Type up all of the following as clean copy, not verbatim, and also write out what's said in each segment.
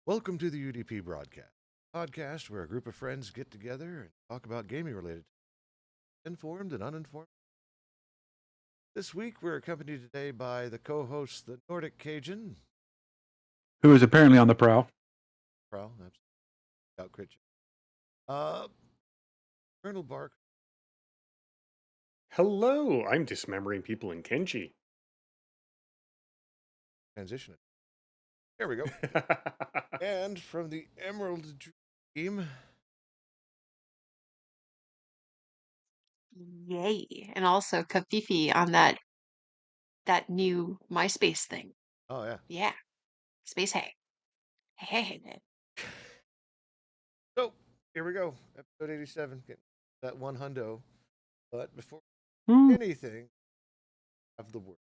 Welcome to the UDP broadcast, podcast where a group of friends get together and talk about gaming related, informed and uninformed. This week we're accompanied today by the co-host, the Nordic Cajun, Who is apparently on the prowl. Prowl, out crit, uh, Colonel Bark, Hello, I'm dismembering people in Kenji. transition it. There we go. And from the Emerald Dream, Yay. And also Kafifi on that new MySpace thing. oh yeah. Yeah. Space Hey. Hey. So here we go, episode 87, getting that one hundo. But before Hmm. anything, have the word.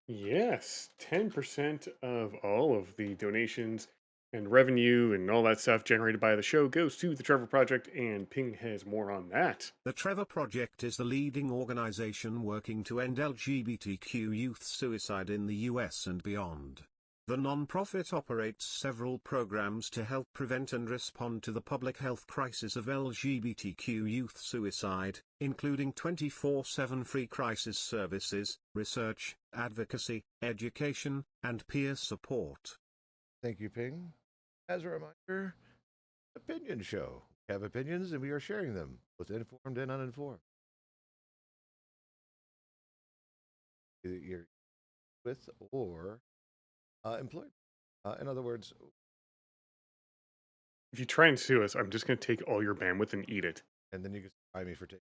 Yes, 10% of all of the donations and revenue and all that stuff generated by the show goes to the Trevor Project, and Ping has more on that. The Trevor Project is the leading organization working to end LGBTQ youth suicide in the US and beyond. The non-profit operates several programs to help prevent and respond to the public health crisis of LGBTQ youth suicide, including 24/7 free crisis services, research, advocacy, education, and peer support. Thank you, Ping. As a reminder, opinion show. We have opinions and we are sharing them with informed and uninformed. Either you're with or employed. In other words, If you try and sue us, I'm just going to take all your bandwidth and eat it. and then you can buy me for taking.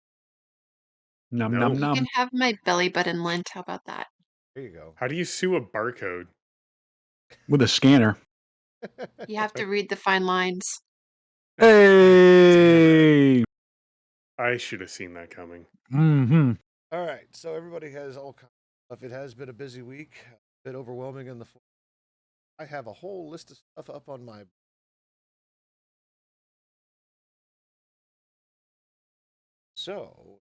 Num No. num You can num. have my belly button lint. How about that? There you go. How do you sue a barcode? With a scanner. You have to read the fine lines. Hey. I should have seen that coming. Mm-hmm. All right, so everybody has all kinds of stuff. It has been a busy week, a bit overwhelming in the. I have a whole list of stuff up on my. So,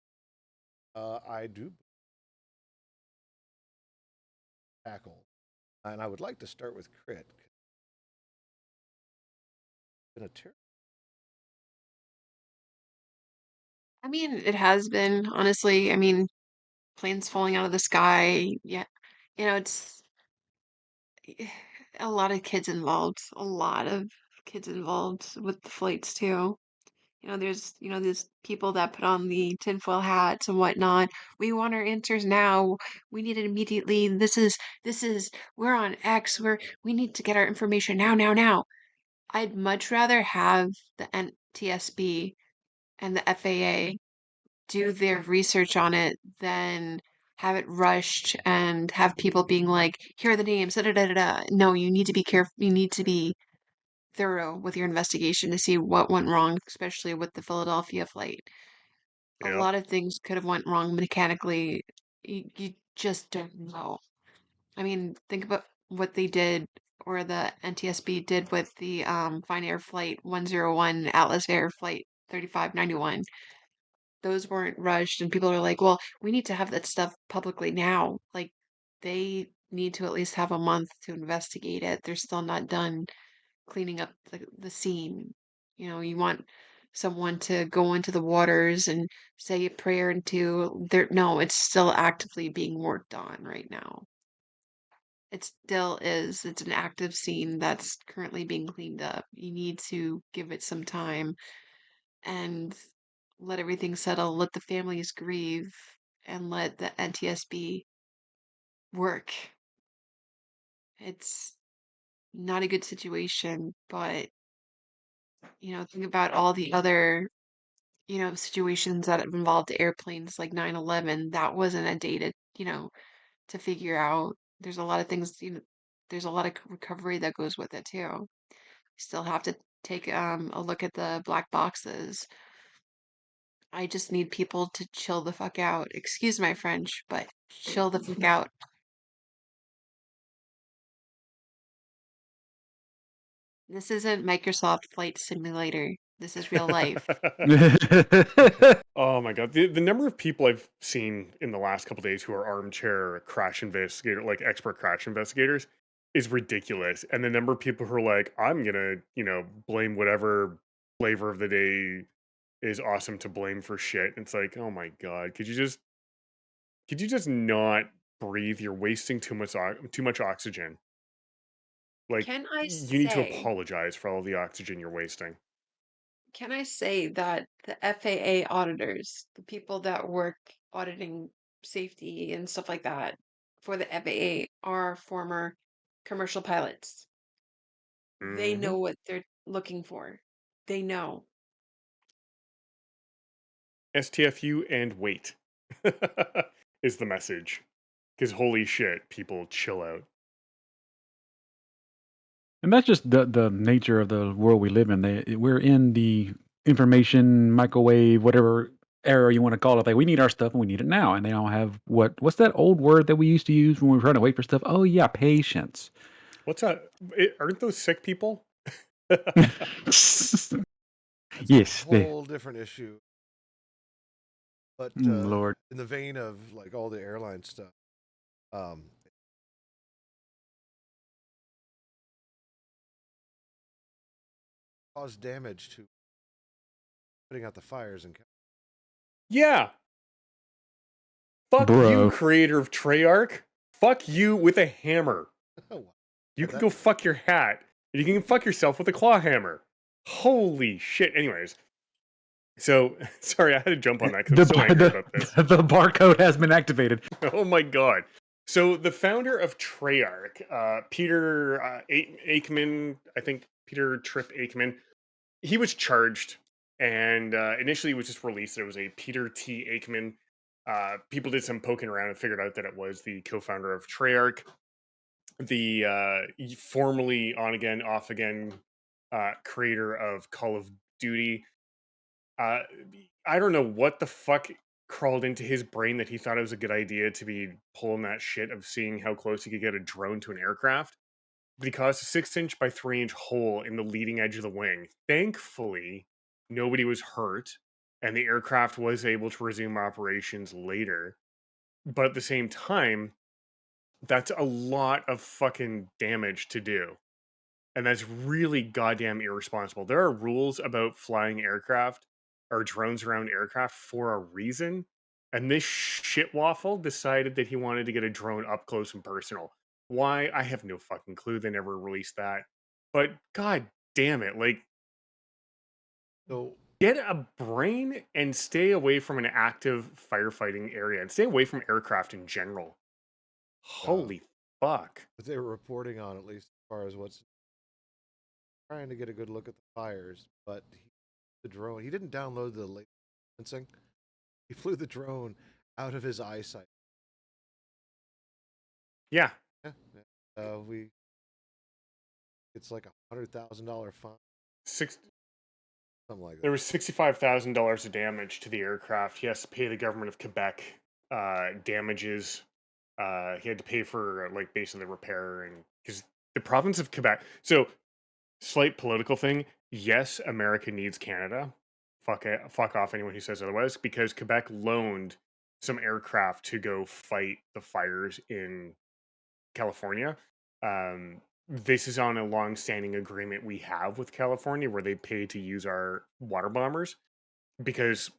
I do tackle, and I would like to start with crit. Been a terrible. I mean, it has been, honestly. I mean, planes falling out of the sky. Yeah. It's a lot of kids involved. A lot of kids involved with the flights too. There's people that put on the tinfoil hats and whatnot. We want our answers now. We need it immediately. We're on X. We need to get our information now, now, now. I'd much rather have the NTSB and the FAA do their research on it than have it rushed and have people being like, here are the names, da da da da da. No, you need to be careful. You need to be thorough with your investigation to see what went wrong, especially with the Philadelphia flight. A Yep. lot of things could have went wrong mechanically. You just don't know. I mean, think about what they did or the NTSB did with the Fine Air Flight 101, Atlas Air Flight 3591. Those weren't rushed, and people are like, well, we need to have that stuff publicly now. Like, they need to at least have a month to investigate it. They're still not done cleaning up the scene. You want someone to go into the waters and say a prayer into there. No, it's still actively being worked on right now. It still is. It's an active scene that's currently being cleaned up. You need to give it some time and let everything settle, let the families grieve, and let the NTSB work. It's not a good situation, but think about all the other situations that have involved airplanes like 9/11. That wasn't a data, to figure out. There's a lot of things, there's a lot of recovery that goes with it too. Still have to take a look at the black boxes. I just need people to chill the fuck out. Excuse my French, but chill the fuck out. This isn't Microsoft Flight Simulator. This is real life. Oh my god, the number of people I've seen in the last couple days who are armchair crash investigator, like expert crash investigators, is ridiculous. And the number of people who are like, I'm gonna, blame whatever flavor of the day is awesome to blame for shit. It's like, oh my god, could you just not breathe? You're wasting too much oxygen. Like, Can I you need to say, apologize for all the oxygen you're wasting. can I say that the FAA auditors, the people that work auditing safety and stuff like that for the FAA are former commercial pilots. They Hmm. know what they're looking for. They know. STFU and wait is the message. Because holy shit, people chill out. And that's just the nature of the world we live in. We're in the information microwave, whatever era you want to call it. Like we need our stuff and we need it now. And they don't have what's that old word that we used to use when we were trying to wait for stuff? Oh yeah, patience. What's that? Aren't those sick people? Yes, That's a they. whole different issue. But Lord. in the vein of like all the airline stuff, um, caused damage to putting out the fires in. Yeah. Fuck you, Bro. creator of Treyarch. Fuck you with a hammer. Oh, wow. You Yeah, can that- go fuck your hat. You can fuck yourself with a claw hammer. Holy shit. Anyways. So, sorry, I had to jump on that because I'm so angry about this. The barcode has been activated. Oh my god. So the founder of Treyarch, Peter Aikman, I think Peter Tripp Aikman, he was charged, and initially it was just released that it was a Peter T. Aikman. People did some poking around and figured out that it was the co-founder of Treyarch, the formerly on again, off again creator of Call of Duty. Uh, I don't know what the fuck crawled into his brain that he thought it was a good idea to be pulling that shit of seeing how close he could get a drone to an aircraft. But he caused a 6-inch by 3-inch hole in the leading edge of the wing. Thankfully, nobody was hurt, and the aircraft was able to resume operations later. But at the same time, that's a lot of fucking damage to do. And that's really goddamn irresponsible. There are rules about flying aircraft or drones around aircraft for a reason. And this shitwaffle decided that he wanted to get a drone up close and personal. Why? I have no fucking clue. They never released that. But god damn it. Like, So get a brain and stay away from an active firefighting area and stay away from aircraft in general. Holy fuck. what they were reporting on, at least as far as what's trying to get a good look at the fires, but the drone, he didn't download the laser sensing. He flew the drone out of his eyesight. Yeah. Yeah, it's like $100,000 fine, Six, something like that. There was $65,000 of damage to the aircraft. He has to pay the government of Quebec damages. He had to pay for like basically the repair, and because the province of Quebec. So, slight political thing. Yes, America needs Canada. Fuck off anyone who says otherwise. Because Quebec loaned some aircraft to go fight the fires in California. This is on a long-standing agreement we have with California, where they pay to use our water bombers because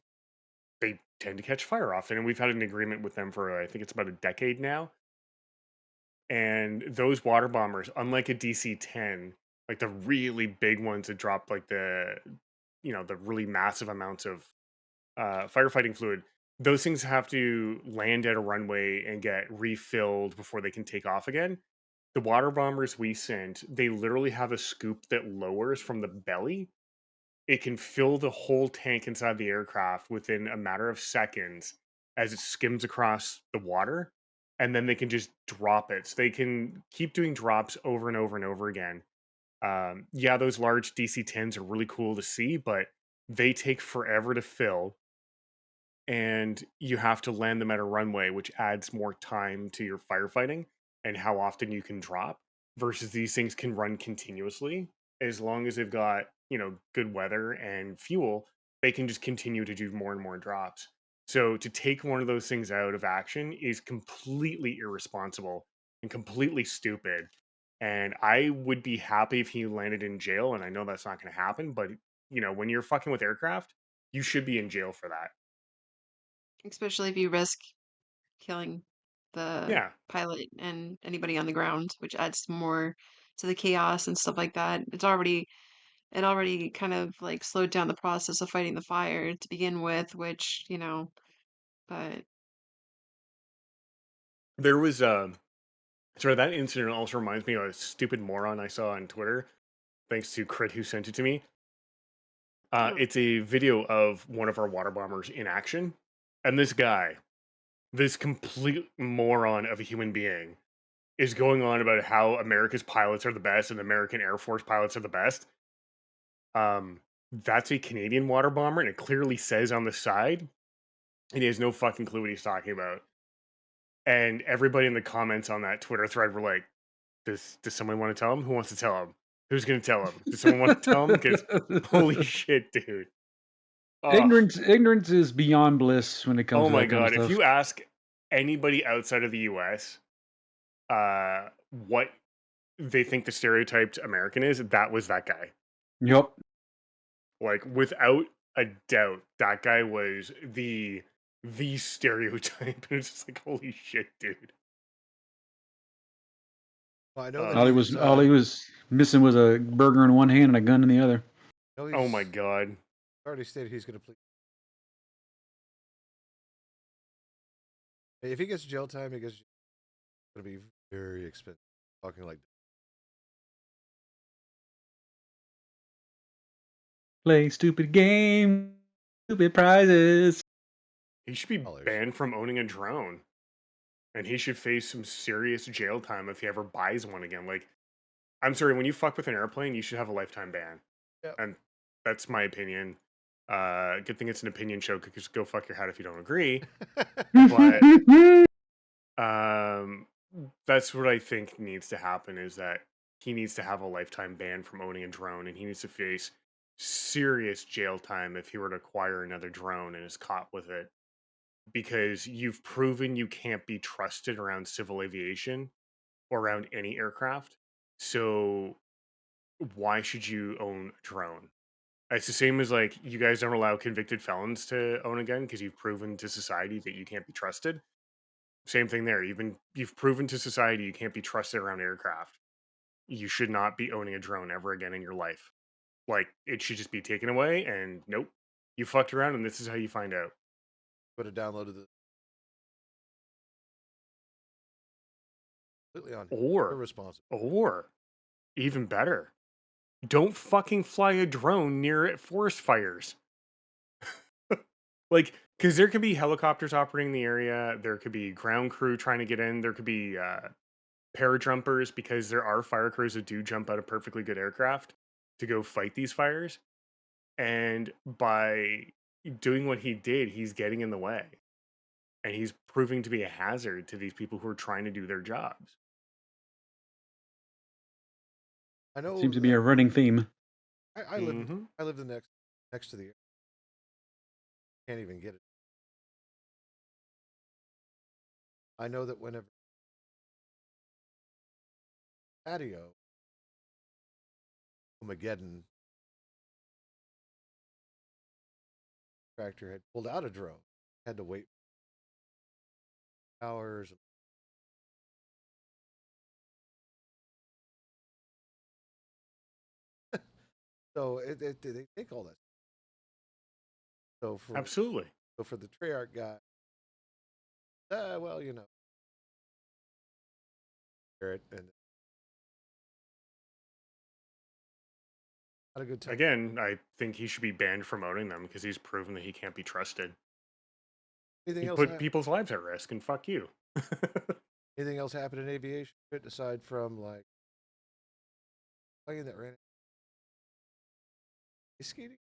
they tend to catch fire often, and we've had an agreement with them for I think it's about a decade now. And those water bombers, unlike a DC-10, like the really big ones that drop like the really massive amounts of firefighting fluid, those things have to land at a runway and get refilled before they can take off again. The water bombers we sent, they literally have a scoop that lowers from the belly. It can fill the whole tank inside the aircraft within a matter of seconds as it skims across the water, and then they can just drop it. So they can keep doing drops over and over and over again. Yeah, those large DC-10s are really cool to see, but they take forever to fill, and you have to land them at a runway, which adds more time to your firefighting and how often you can drop. Versus these things can run continuously as long as they've got good weather and fuel. They can just continue to do more and more drops. So to take one of those things out of action is completely irresponsible and completely stupid. And I would be happy if he landed in jail, and I know that's not going to happen, but when you're fucking with aircraft, you should be in jail for that. Especially if you risk killing the Yeah. pilot and anybody on the ground, which adds more to the chaos and stuff like that. It already kind of like slowed down the process of fighting the fire to begin with, which, but There was sorry, that incident also reminds me of a stupid moron I saw on Twitter, thanks to Crit who sent it to me. oh, It's a video of one of our water bombers in action, and this guy, this complete moron of a human being, is going on about how America's pilots are the best and American Air Force pilots are the best. Um, that's a Canadian water bomber, and it clearly says on the side, and he has no fucking clue what he's talking about. And everybody in the comments on that Twitter thread were like, "Does someone want to tell him? Who wants to tell him? Who's gonna tell him? Does someone want to tell him? Because holy shit, dude! Oh, Ignorance is beyond bliss when it comes oh to my that kind of god! If stuff. you ask anybody outside of the U.S. What they think the stereotyped American is, that was that guy. Yep. Like without a doubt, that guy was the stereotype. And it's just like holy shit, dude. Well, I know that All he Uh, was. he was missing was a burger in one hand and a gun in the other. No, oh my he's god. already stated he's going to plead. If he gets jail time, it's going to be very expensive. Talking like Play stupid game, stupid prizes. He should be dollars. banned from owning a drone. And he should face some serious jail time if he ever buys one again. Like, I'm sorry, when you fuck with an airplane, you should have a lifetime ban. Yep. And that's my opinion. Good thing it's an opinion show, because go fuck your hat if you don't agree. But that's what I think needs to happen, is that he needs to have a lifetime ban from owning a drone, and he needs to face serious jail time if he were to acquire another drone and is caught with it, because you've proven you can't be trusted around civil aviation or around any aircraft. So why should you own a drone? It's the same as like you guys don't allow convicted felons to own a gun because you've proven to society that you can't be trusted. Same thing there. You've proven to society you can't be trusted around aircraft. You should not be owning a drone ever again in your life. Like it should just be taken away. And nope, you fucked around, and this is how you find out. Would have downloaded the completely on him. Or Irresponsible. or even better, don't fucking fly a drone near forest fires. Like, because there could be helicopters operating in the area, there could be ground crew trying to get in, there could be parajumpers, because there are fire crews that do jump out of perfectly good aircraft to go fight these fires. And by doing what he did, he's getting in the way. And he's proving to be a hazard to these people who are trying to do their jobs. I know. Seems to be a running theme. I live the next to the air. Can't even get it. I know that whenever patio Mageddon tractor had pulled out a drone, had to wait hours. So they take all that. So Absolutely. for the Treyarch guy, well, and not a good time. Again, I think he should be banned from owning them because he's proven that he can't be trusted. Anything He else? put people's lives at risk, and fuck you. Anything else happen in aviation aside from like plane that ran ice skating?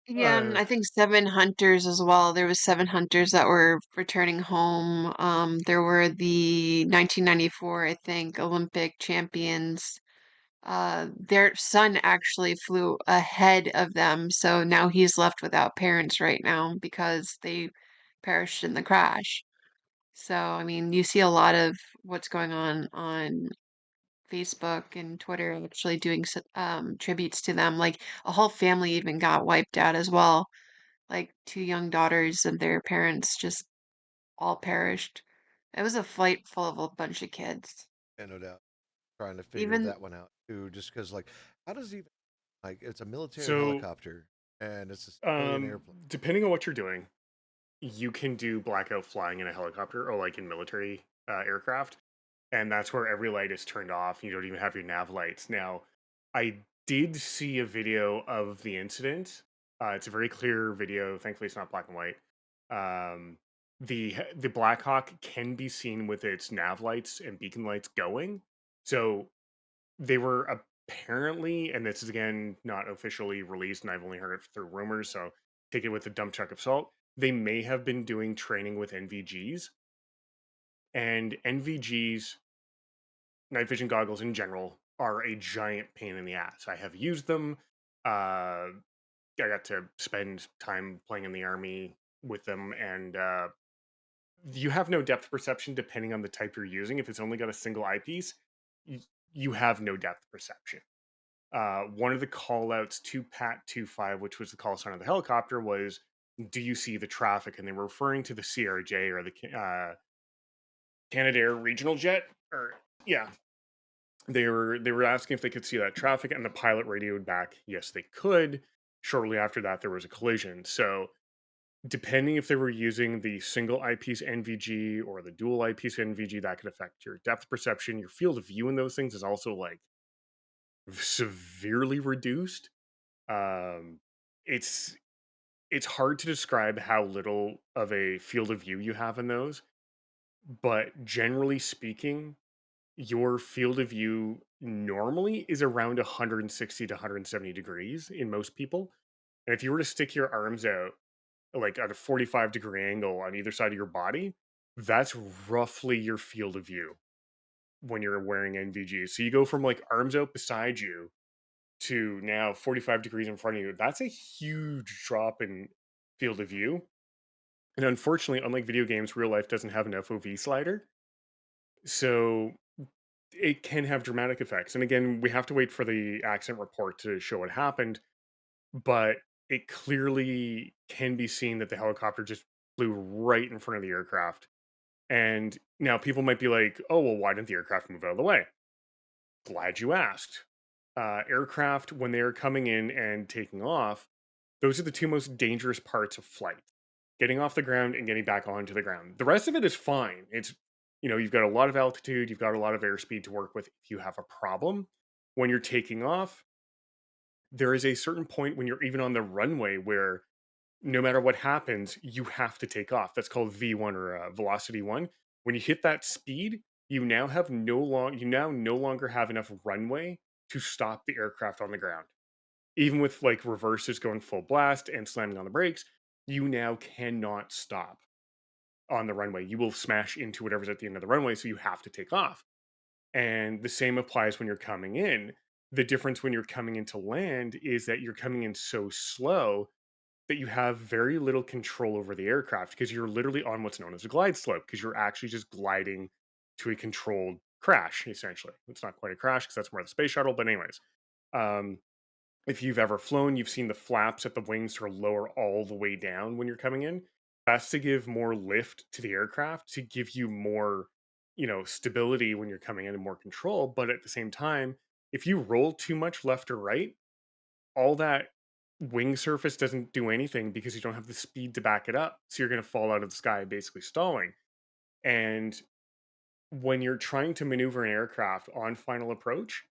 yeah, and I think 7 hunters as well. There was 7 hunters that were returning home. There were the 1994, I think, Olympic champions. Their son actually flew ahead of them, so now he's left without parents right now because they perished in the crash. So, I mean, you see a lot of what's going on Facebook and Twitter actually doing tributes to them. Like a whole family even got wiped out as well. Like two young daughters and their parents just all perished. It was a flight full of a bunch of kids. Yeah, no doubt. Trying to figure Even that one out too, just because, like, how does even, like, it's a military So, helicopter and it's a civilian airplane. depending on what you're doing, you can do blackout flying in a helicopter or like in military aircraft, and that's where every light is turned off. You don't even have your nav lights. Now, I did see a video of the incident. It's a very clear video. Thankfully, it's not black and white. Um, the Black Hawk can be seen with its nav lights and beacon lights going. So they were apparently, and this is again not officially released, and I've only heard it through rumors, so take it with a dump truck of salt. They may have been doing training with NVGs, and NVGs, night vision goggles in general, are a giant pain in the ass. I have used them. I got to spend time playing in the army with them, and you have no depth perception depending on the type you're using. If it's only got a single eyepiece, you, you have no depth perception. One of the call outs to Pat 25, which was the call sign of the helicopter, was, "Do you see the traffic?" And they were referring to the CRJ, or the Canadair regional jet. Or yeah, they were asking if they could see that traffic, and the pilot radioed back, "Yes, they could." Shortly after that, there was a collision. So depending if they were using the single eyepiece NVG or the dual eyepiece NVG, that could affect your depth perception. Your field of view in those things is also like severely reduced. Um, it's it's hard to describe how little of a field of view you have in those, but generally speaking, your field of view normally is around 160 to 170 degrees in most people. And if you were to stick your arms out like at a 45-degree angle on either side of your body, that's roughly your field of view when you're wearing NVG. So you go from like arms out beside you to now 45 degrees in front of you. That's a huge drop in field of view. And unfortunately, unlike video games, real life doesn't have an FOV slider. So it can have dramatic effects. And again, we have to wait for the accident report to show what happened. But it clearly can be seen that the helicopter just flew right in front of the aircraft. And now people might be like, "Oh, well, why didn't the aircraft move out of the way?" Glad you asked. Aircraft, when they are coming in and taking off, those are the two most dangerous parts of flight: getting off the ground and getting back onto the ground. The rest of it is fine. It's, you've got a lot of altitude, you've got a lot of airspeed to work with if you have a problem. When you're taking off, there is a certain point when you're even on the runway where no matter what happens, you have to take off. That's called V1, or velocity one. When you hit that speed, you now no longer have enough runway to stop the aircraft on the ground. Even with like reverses going full blast and slamming on the brakes, you now cannot stop on the runway. You will smash into whatever's at the end of the runway, so you have to take off. And the same applies when you're coming in. The difference when you're coming into land is that you're coming in so slow that you have very little control over the aircraft, because you're literally on what's known as a glide slope, because you're actually just gliding to a controlled crash, essentially. It's not quite a crash because that's more of the space shuttle, but anyways. Um, if you've ever flown, you've seen the flaps at the wings sort of lower all the way down when you're coming in. That's to give more lift to the aircraft, to give you more, stability when you're coming in and more control. But at the same time, if you roll too much left or right, all that wing surface doesn't do anything because you don't have the speed to back it up. So you're going to fall out of the sky, basically stalling. And when you're trying to maneuver an aircraft on final approach,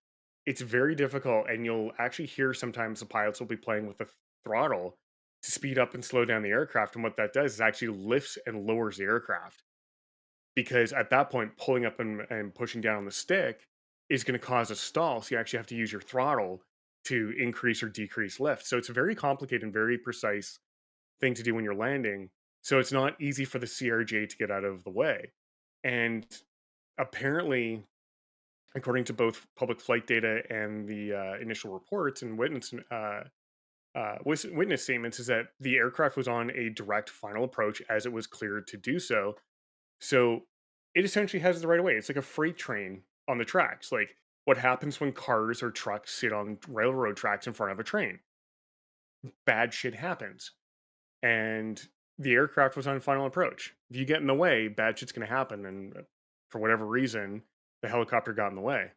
it's very difficult. And you'll actually hear sometimes the pilots will be playing with the throttle to speed up and slow down the aircraft. And what that does is actually lifts and lowers the aircraft, because at that point, pulling up and pushing down on the stick is going to cause a stall. So you actually have to use your throttle to increase or decrease lift. So it's a very complicated and very precise thing to do when you're landing. So it's not easy for the CRJ to get out of the way. And apparently, according to both public flight data and the initial reports and witness statements, is that the aircraft was on a direct final approach as it was cleared to do so. So it essentially has the right of way. It's like a freight train on the tracks. Like, What happens when cars or trucks sit on railroad tracks in front of a train? Bad shit happens. And the aircraft was on final approach. If you get in the way, bad shit's going to happen. And for whatever reason, the helicopter got in the way.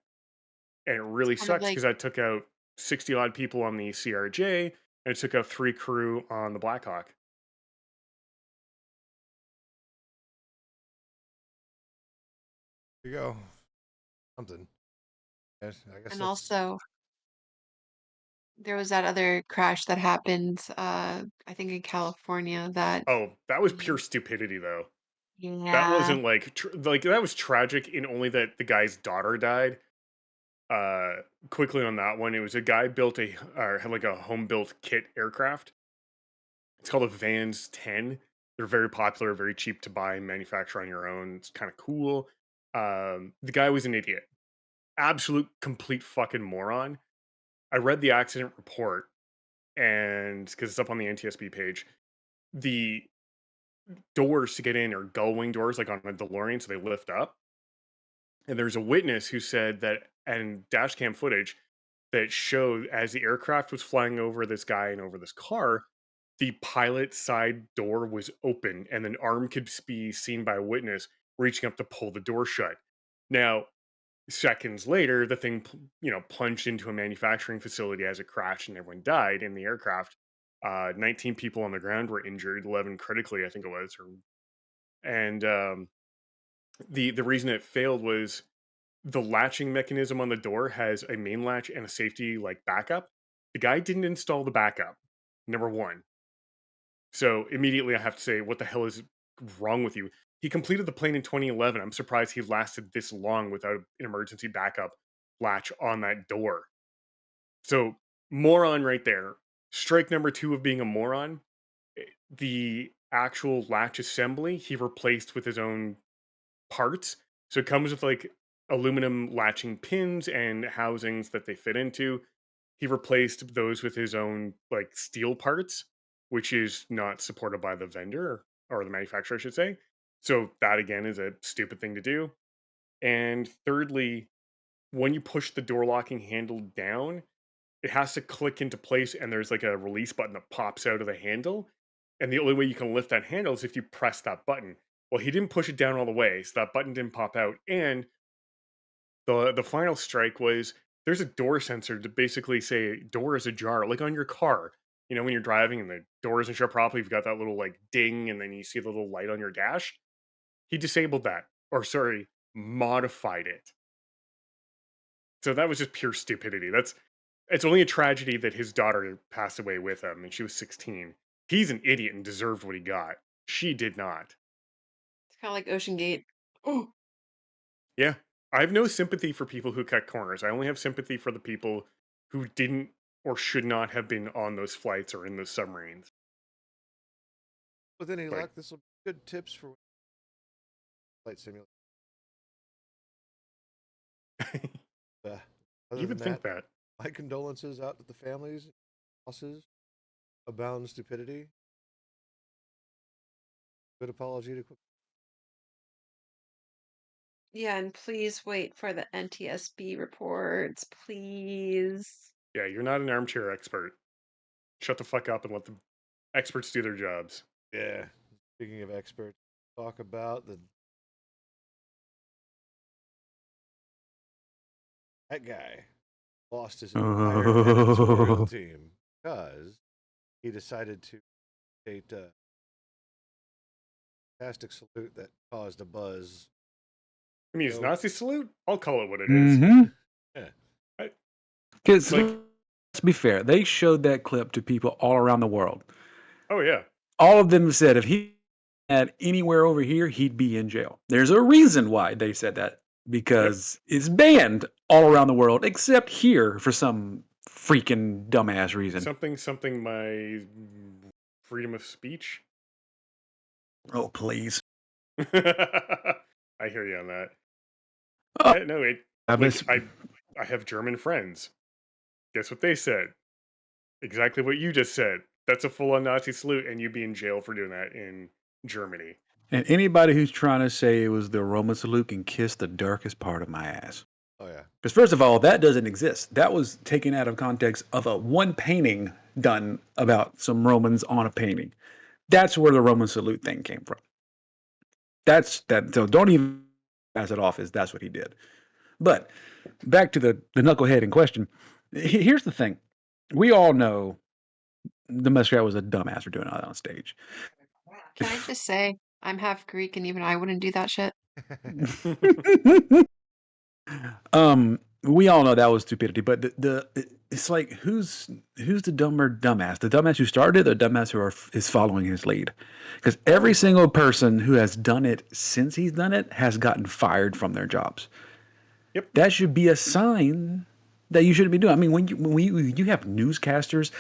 And it It's really kind of sucks like because I took out 60 odd people on the CRJ and it took out 3 crew on the Blackhawk. There you go. Something. Yes, I guess and that's also there was that other crash that happened, I think in California that Oh, that was pure um, stupidity, though. That yeah. wasn't like like that was tragic in only that the guy's daughter died. Uh, quickly on that one, it was a guy built a or had like a home built kit aircraft. It's called a Vans 10. They're very popular, very cheap to buy and manufacture on your own. It's kind of cool. The guy was an idiot, absolute complete fucking moron. I read the accident report, and because it's up on the NTSB page, the doors to get in are gull wing doors, like on a DeLorean, so they lift up. And there's a witness who said that, and dash cam footage that showed as the aircraft was flying over this guy and over this car, the pilot side door was open, and an arm could be seen by a witness reaching up to pull the door shut. Now, seconds later, the thing, plunged into a manufacturing facility as it crashed, and everyone died in the aircraft. 19 people on the ground were injured, 11 critically, I think it was. And the reason it failed was the latching mechanism on the door has a main latch and a safety like backup. The guy didn't install the backup. Number one. So immediately I have to say, what the hell is wrong with you? He completed the plane in 2011. I'm surprised he lasted this long without an emergency backup latch on that door. So, moron right there. Strike number 2 of being a moron. The actual latch assembly he replaced with his own parts. So it comes with like aluminum latching pins and housings that they fit into. He replaced those with his own like steel parts, which is not supported by the vendor or the manufacturer, I should say. So that again is a stupid thing to do. And thirdly, when you push the door locking handle down, it has to click into place and there's like a release button that pops out of the handle. And the only way you can lift that handle is if you press that button. Well, he didn't push it down all the way, so that button didn't pop out. And the final strike was there's a door sensor to basically say door is ajar, like on your car. You know, when you're driving and the door isn't shut properly, you've got that little like ding, and then you see the little light on your dash. He disabled that, or sorry, modified it. So that was just pure stupidity. It's only a tragedy that his daughter passed away with him, and she was 16. He's an idiot and deserved what he got. She did not. It's kind of like Ocean Gate. Oh, Yeah. I have no sympathy for people who cut corners. I only have sympathy for the people who didn't or should not have been on those flights or in those submarines. with any Like, luck, this will be good tips for flight simulator. Uh, other you than would think that, that. my condolences out to the families, losses, abound stupidity. Good apology to. yeah, and please wait for the NTSB reports, please. Yeah, you're not an armchair expert. Shut the fuck up and let the experts do their jobs. Yeah. Speaking of experts, talk about that guy lost his entire editorial team because he decided to state a fantastic salute that caused a buzz. I mean, it's So, Nazi salute? I'll call it what it is. Mm-hmm. yeah. Because Like, let's be fair, they showed that clip to people all around the world. oh yeah. All of them said if he had anywhere over here, he'd be in jail. There's a reason why they said that, Yep. because it's banned all around the world except here for some freaking dumbass reason. Something my freedom of speech. Oh, please. I hear you on that. Oh, Yeah, no, I like miss- I have German friends. Guess what they said? Exactly what you just said. That's a full-on Nazi salute, and you'd be in jail for doing that in Germany. And anybody who's trying to say it was the Roman salute can kiss the darkest part of my ass. Oh yeah. Because first of all, that doesn't exist. That was taken out of context of a one painting done about some Romans on a painting. That's where the Roman salute thing came from. That's that. So don't even pass it off as that's what he did. But back to the knucklehead in question. Here's the thing: we all know the muskrat was a dumbass for doing that on stage. Can I just say I'm half Greek and even I wouldn't do that shit? We all know that was stupidity, but it's like who's the dumber dumbass? The dumbass who started it, or the dumbass who is following his lead? Because every single person who has done it since he's done it has gotten fired from their jobs. Yep. That should be a sign that you shouldn't be doing. I mean, when you have newscasters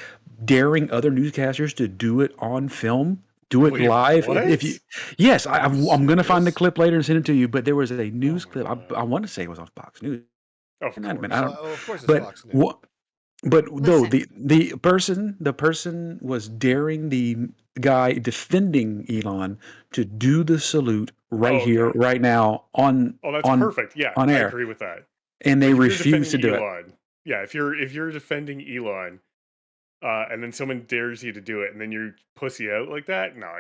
daring other newscasters to do it on film, do it Wait, live. what? If you, yes, Are you I'm going to find the serious? clip later and send it to you. But there was a news my clip. I God. want to say it was on Fox News. Of It might have been. course. I Well, don't. of course it's But Fox News. what? But no, Listen, the person was daring the guy defending Elon to do the salute right Oh, here, okay. right now Oh, that's on perfect. Yeah, on I air, agree with that. and they Like if you're refused defending to do it. Elon, yeah, if you're defending Elon, and then someone dares you to do it, and then you pussy out like that, no,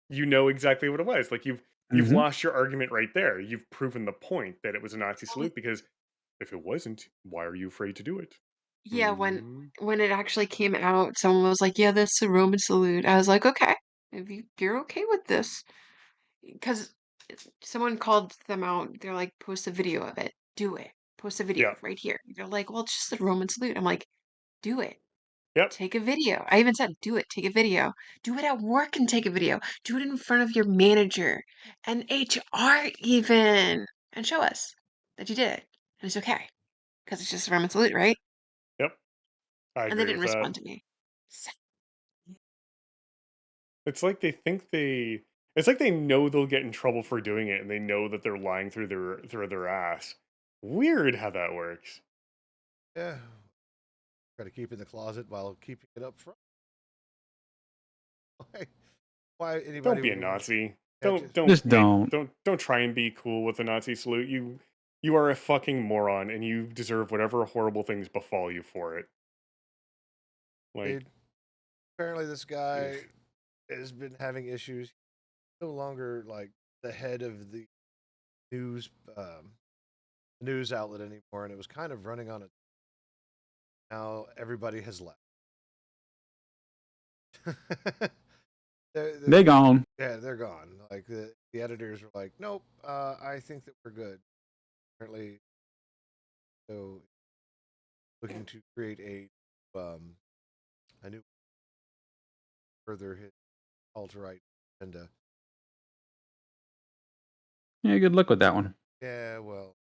you know exactly what it was. Like you've Hmm. lost your argument right there. You've proven the point that it was a Nazi well, salute because if it wasn't, why are you afraid to do it? yeah, Hmm. when it actually came out, someone was like, "Yeah, that's the Roman salute." I was like, "Okay, if you're okay with this," because someone called them out. They're like, "Post a video of it. Do it. Post a video Yeah. right here." They're like, "Well, it's just the Roman salute." I'm like, "Do it. Yep. Take a video." I even said, "Do it. Take a video. Do it at work and take a video. Do it in front of your manager and HR even, and show us that you did it and it's okay because it's just a Roman salute, right?" Yep. I And they agree didn't with that. respond to me. So, It's like they think they. It's like they know they'll get in trouble for doing it, and they know that they're lying through their ass. Weird how that works. Yeah. Try to keep it in the closet while keeping it up front. Why Don't anybody be a would want Nazi. to Just don't. Don't try and be cool with the Nazi salute. You are a fucking moron, and you deserve whatever horrible things befall you for it. Like, apparently this ugh. guy has been having issues. He's no longer like the head of the news news outlet anymore, and it was kind of running on it. Now everybody has left. They gone. Yeah, they're gone. Like the editors were like, nope, I think that we're good. Apparently, so looking to create a new further hit alt right agenda. Yeah, good luck with that one. Yeah, well,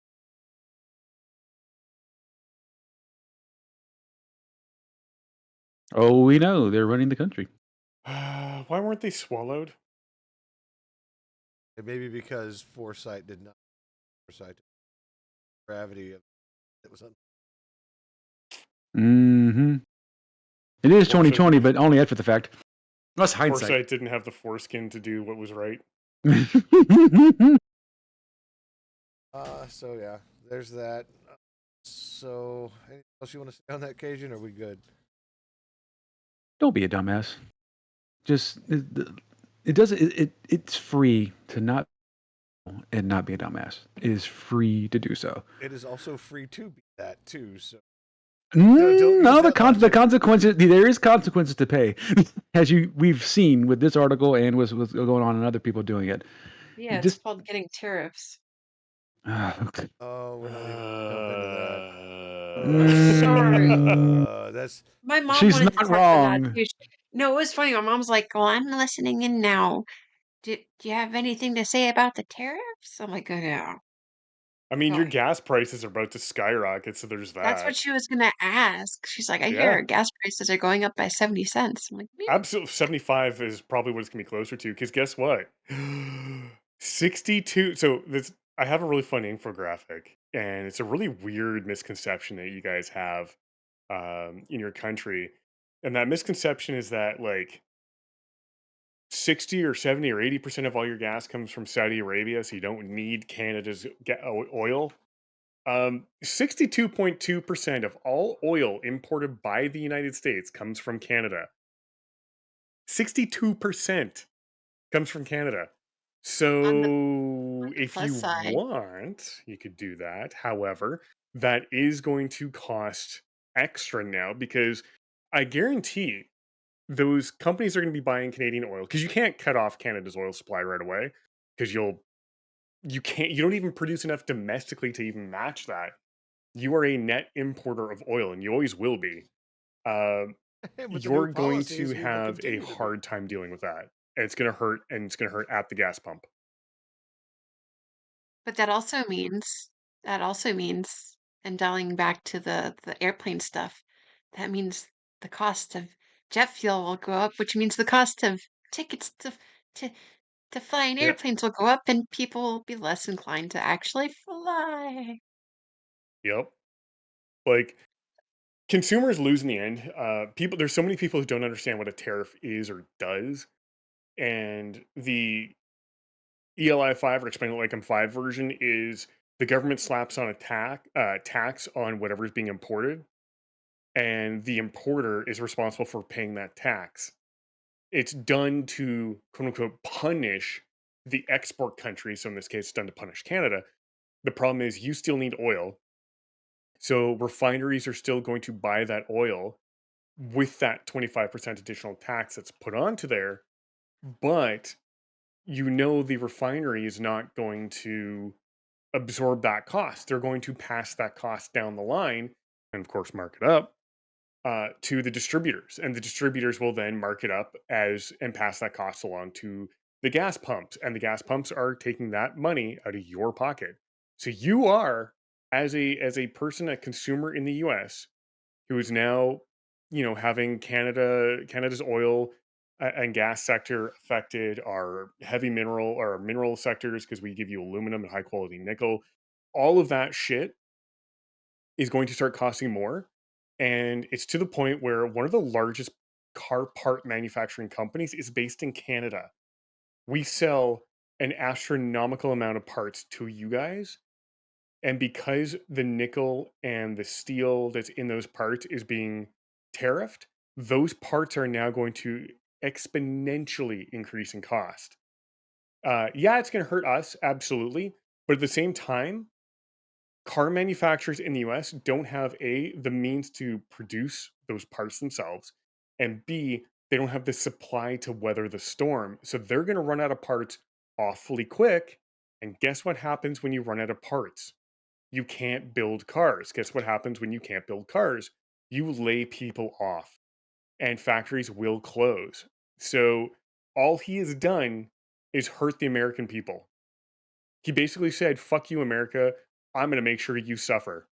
Oh, we know they're running the country. Why weren't they swallowed? maybe because foresight did not foresight gravity of that was Mm-hmm. It is Foresight 2020, but only after the fact. That's hindsight. Foresight didn't have the foreskin to do what was right. So yeah, there's that. So anything else you want to say on that occasion? Or are we good? Don't be a dumbass. Just it doesn't. It's free to not and not be a dumbass. It is free to do so. It is also free to be that too. So don't use No, that the logic. consequences. There is consequences to pay, as we've seen with this article and what's going on and other people doing it. yeah, it's Just called getting tariffs. okay. Oh, we're not even gonna jump into that. Sorry. That's My mom She's wanted to not talk to that wrong. too. No, it was funny. My mom's like, "Well, I'm listening in now. Do you have anything to say about the tariffs?" I'm like, "Oh, no. I mean, Go your ahead." gas prices are about to skyrocket, so there's That's what that. she was gonna ask. She's like, "I Yeah. hear gas prices are going up by 70 cents." I'm like, "Meow." Absolutely, 75 is probably what it's gonna be closer to. Because guess what? 62. So this, I have a really fun infographic, and it's a really weird misconception that you guys have in your country, and that misconception is that like 60 or 70 or 80% of all your gas comes from Saudi Arabia, so you don't need Canada's oil. 62.2% of all oil imported by the United States comes from Canada. 62% comes from Canada. On the So if plus you side, want, you could do that. However, that is going to cost extra now because I guarantee those companies are going to be buying Canadian oil because you can't cut off Canada's oil supply right away because you don't even produce enough domestically to even match that. You are a net importer of oil and you always will be. Um, And with the new you're going to policies, we will have a continue to be. hard time dealing with that. And it's going to hurt, and it's going to hurt at the gas pump. but that also means, and dialing back to the airplane stuff, that means the cost of jet fuel will go up, which means the cost of tickets to to fly in Yeah. airplanes will go up, and people will be less inclined to actually fly. Yep. Like consumers lose in the end. There's so many people who don't understand what a tariff is or does, and the ELI 5 or Explain It Like I'm 5 version is the government slaps on a tax on whatever is being imported, and the importer is responsible for paying that tax. It's done to quote unquote punish the export country. So in this case, it's done to punish Canada. The problem is you still need oil. So refineries are still going to buy that oil with that 25% additional tax that's put onto there. But the refinery is not going to absorb that cost. They're going to pass that cost down the line and, of course, mark it up to the distributors, and the distributors will then mark it up as and pass that cost along to the gas pumps, and the gas pumps are taking that money out of your pocket. So you are, as a person, a consumer in the U.S. who is now, having Canada's oil and gas sector affected, our heavy mineral or mineral sectors because we give you aluminum and high quality nickel. All of that shit is going to start costing more. And it's to the point where one of the largest car part manufacturing companies is based in Canada. We sell an astronomical amount of parts to you guys. And because the nickel and the steel that's in those parts is being tariffed, those parts are now going to exponentially increase in cost. Yeah, it's going to hurt us, absolutely. But at the same time, car manufacturers in the US don't have the means to produce those parts themselves, and B, they don't have the supply to weather the storm. So they're going to run out of parts awfully quick. And guess what happens when you run out of parts? You can't build cars. Guess what happens when you can't build cars? You lay people off and factories will close. So all he has done is hurt the American people. He basically said, fuck you, America. I'm going to make sure you suffer.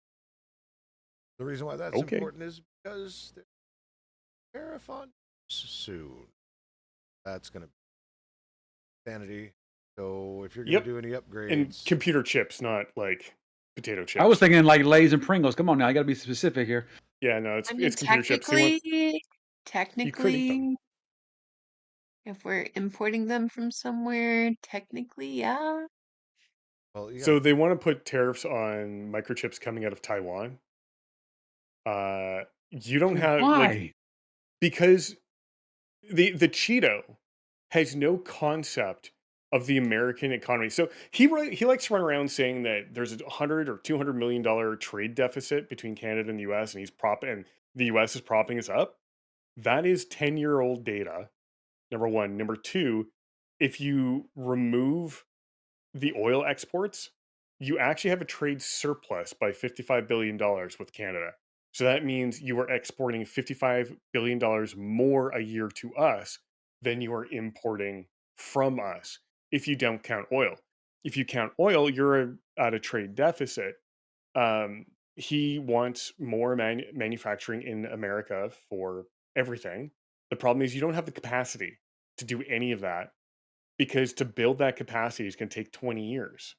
The reason why that's Okay. important is because there's a tariff on soon. That's going to be vanity. So if you're going Yep. to do any And upgrades, computer chips, not like potato chips. I was thinking like Lay's and Pringles. Come on now, I got to be specific here. Yeah, no, I mean, it's computer chips. They want you could eat them. technically, if we're importing them from somewhere, technically, yeah. well, you got So they want to put tariffs on microchips coming out of Taiwan. You don't have Why? because the Cheeto has no concept of the American economy. So he likes to run around saying that there's $100 or $200 million trade deficit between Canada and the US, and the US is propping us up. That is 10-year-old data. Number one. Number two, if you remove the oil exports, you actually have a trade surplus by $55 billion with Canada. So that means you are exporting $55 billion more a year to us than you are importing from us if you don't count oil. If you count oil, you're at a trade deficit. Um, he wants more manufacturing in America for everything. The problem is you don't have the capacity to do any of that because to build that capacity is going to take 20 years.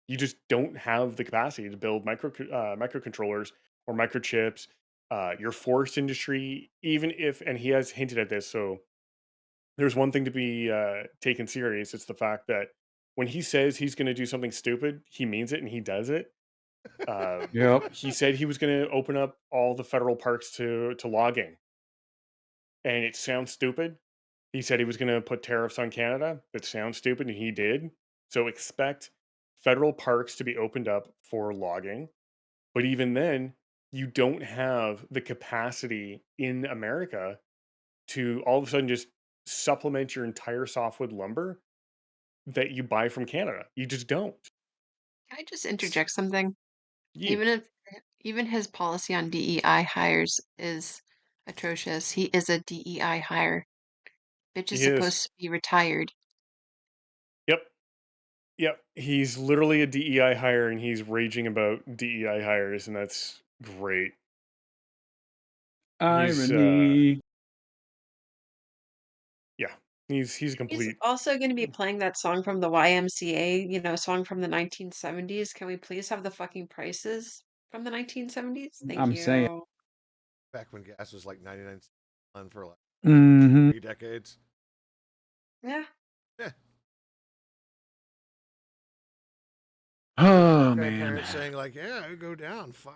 You just don't have the capacity to build microcontrollers or microchips. Your forest industry, even if, and he has hinted at this, so there's one thing to be taken serious. It's the fact that when he says he's going to do something stupid, he means it and he does it. Yep. He said he was going to open up all the federal parks to logging, and it sounds stupid. He said he was going to put tariffs on Canada. That sounds stupid, and he did. So expect federal parks to be opened up for logging. But even then, you don't have the capacity in America to all of a sudden just supplement your entire softwood lumber that you buy from Canada. You just don't. Can I just interject something? You, Even his policy on DEI hires is atrocious. He is a DEI hire. Bitch is he is. supposed to be retired. Yep. Yep. He's literally a DEI hire and he's raging about DEI hires, and that's great. He's Irony. yeah. He's a He's complete also going to be playing that song from the YMCA, song from the 1970s. Can we please have the fucking prices from the 1970s? Thank I'm saying. you. Back when gas was like 99 cents a gallon for like Mm-hmm. 3 decades. Yeah. Yeah. Oh, Grandparents man. saying like, yeah, it would go down $5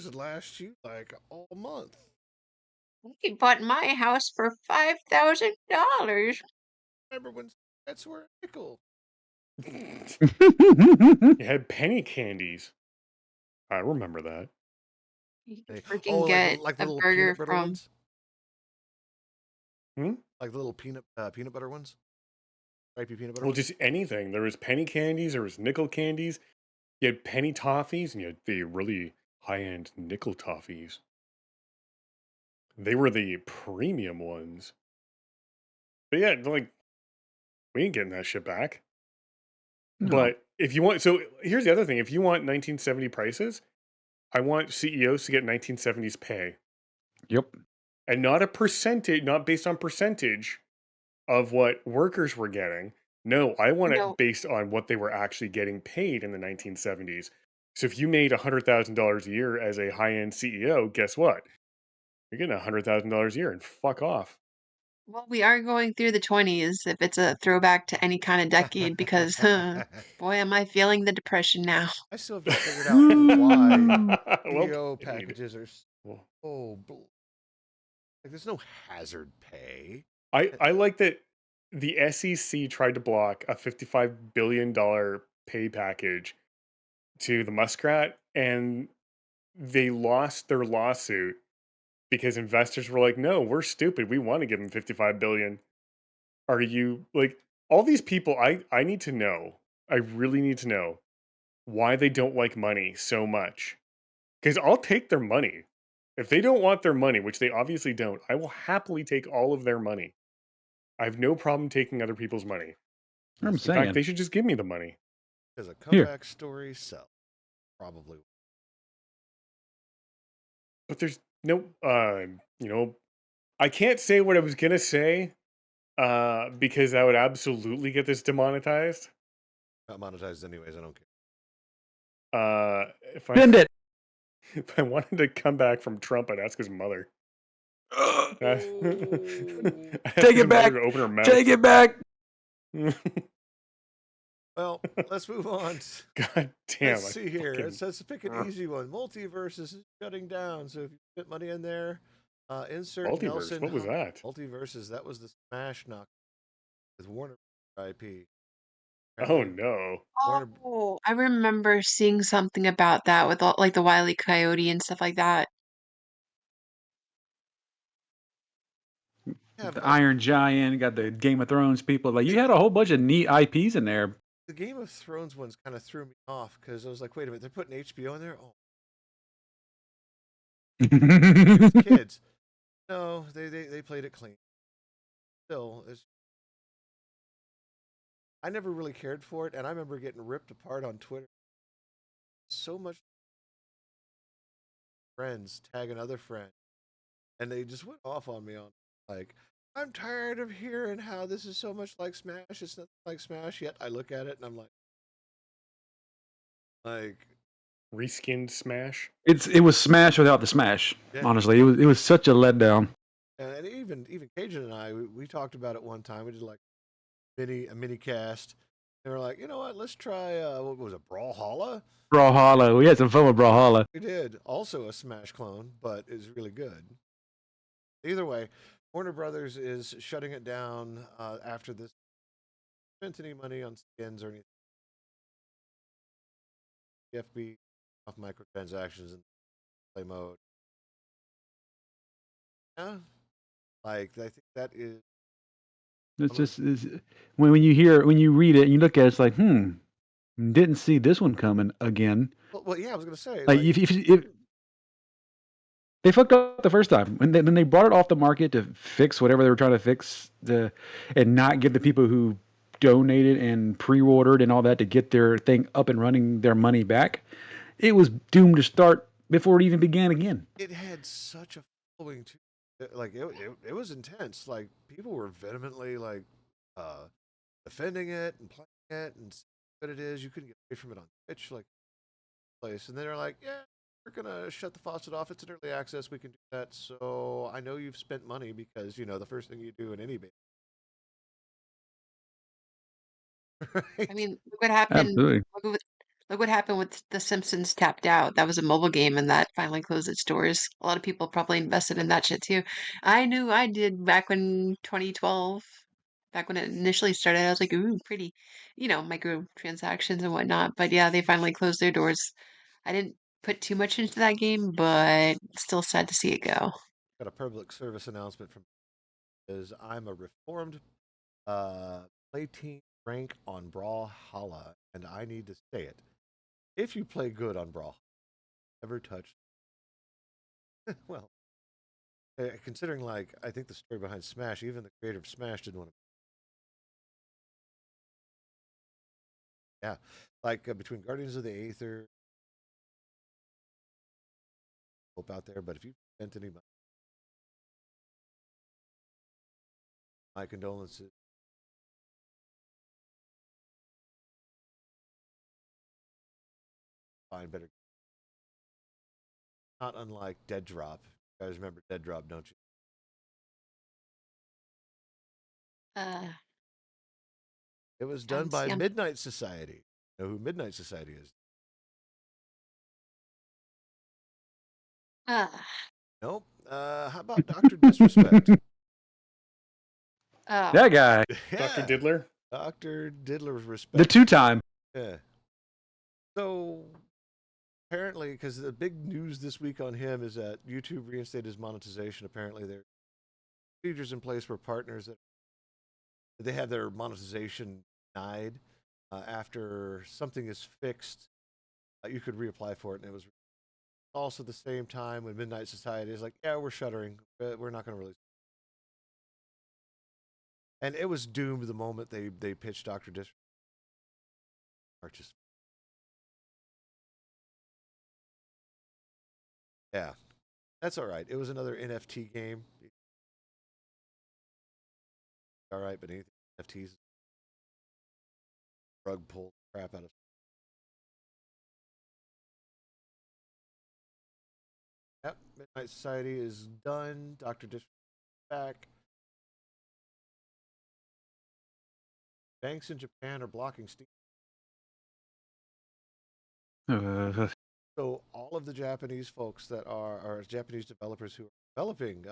would last you like all month. We bought my house for $5,000. Remember when cigarettes were a nickel? You had penny candies. I remember that. You could Hey, freaking get like the a little burger peanut butter from. ones? Hmm? Like the little peanut butter ones? Stripey peanut butter Well, ones? just anything. There was penny candies, there was nickel candies. You had penny toffees, and you had the really high-end nickel toffees. They were the premium ones. But yeah, like, we ain't getting that shit back. No. But if you want, so here's the other thing. If you want 1970 prices, I want CEOs to get 1970s pay. Yep. And not a percentage, not based on percentage of what workers were getting. No, I want No, it based on what they were actually getting paid in the 1970s. So if you made $100,000 a year as a high-end CEO, guess what? You're getting $100,000 a year and fuck off. well, we are going through the 20s if it's a throwback to any kind of decade because, boy, am I feeling the depression now. I still have not figured out why Well CEO played. packages are Well, so like there's no hazard pay. I like that the SEC tried to block a $55 billion pay package to the Muskrat, and they lost their lawsuit because investors were like, no, we're stupid. We want to give them 55 billion. Are you like all these people? I need to know. I really need to know why they don't like money so much. Because I'll take their money. If they don't want their money, which they obviously don't, I will happily take all of their money. I have no problem taking other people's money. I'm In fact, saying. they should just give me the money. Because a Here. comeback story sells. Probably. But there's no, I can't say what I was gonna say, because I would absolutely get this demonetized. Not monetized anyways, I don't care. If Bend I it. if I wanted to come back from Trump, I'd ask his mother. I'd ask Take his it back. mother to open her mouth. Take it back. Well, let's move on. God damn! Let's see here. fucking- Let's pick an easy one. Multiversus is shutting down, so if you put money in there, insert Multiverse. Nelson. What was that? Multiversus. That was the Smash knock with Warner IP. Oh no! Warner, Oh, I remember seeing something about that with all, like the Wile E. Coyote and stuff like that. yeah, The like, Iron Giant, got the Game of Thrones people. Like you had a whole bunch of neat IPs in there. the Game of Thrones ones kind of threw me off because I was like, wait a minute, they're putting HBO in there? Oh, it's kids. No, they played it clean. Still, I never really cared for it, and I remember getting ripped apart on Twitter. So much friends tag another friend, and they just went off on me on like, I'm tired of hearing how this is so much like Smash. It's nothing like Smash. Yet I look at it and I'm like Reskinned Smash. It was Smash without the Smash. Yeah. Honestly, it was such a letdown. and even Cajun and I we talked about it one time. We did like a mini cast. They were like, you know what? Let's try what was it, Brawlhalla? Brawlhalla. We had some fun with Brawlhalla. We did. Also a Smash clone, but is really good. Either way, Warner Brothers is shutting it down after this. Spent any money on skins or anything? FB off microtransactions and play mode. Yeah, like I think that is. It's just when you read it and you look at it, it's like, didn't see this one coming again. Well, yeah, I was gonna say Like like if they fucked up the first time when they brought it off the market to fix whatever they were trying to fix, and not give the people who donated and pre-ordered and all that to get their thing up and running their money back. It was doomed to start before it even began again. it had such a following too. Like it was intense. Like people were vehemently like defending it and playing it and seeing what it is. You couldn't get away from it on Twitch like place. And they're like, yeah, we're gonna shut the faucet off. It's an early access. We can do that. So I know you've spent money because the first thing you do in any beta, I right? mean, look what happened. Absolutely. Look what happened with The Simpsons Tapped Out. That was a mobile game, and that finally closed its doors. A lot of people probably invested in that shit too. I knew I did back when 2012, back when it initially started. I was like, ooh, pretty, microtransactions and whatnot. But yeah, they finally closed their doors. I didn't put too much into that game, but still sad to see it go. Got a public service announcement from is I'm a reformed uh, play team rank on Brawlhalla, and I need to say it. If you play good on Brawlhalla, never touch. Well, considering like I think the story behind Smash, even the creator of Smash didn't want to. Yeah, like between Guardians of the Aether, hope out there. But if you spent any money, my condolences. Find better. Not unlike Deaddrop. You guys remember Deaddrop, don't you? Uh, It was done sounds by yum. Midnight Society. You know who Midnight Society is? Uh, Nope. How about Dr. Disrespect? oh, That guy, Dr. Yeah, Diddler. Dr. Diddler's the respect. 2-time. Yeah. So apparently, because the big news this week on him is that YouTube reinstated his monetization. Apparently, there are procedures in place for partners that they have their monetization denied after something is fixed. You could reapply for it, and it was also the same time when Midnight Society is like, "Yeah, we're shuttering. We're not going to release." And it was doomed the moment they pitched Doctor Dish. Just yeah, that's all right. It was another NFT game. All right, but anything NFTs rug pull crap out of. Yep, Midnight Society is done. Doctor Dish back. Banks in Japan are blocking Steam. So all of the Japanese folks that are Japanese developers who are developing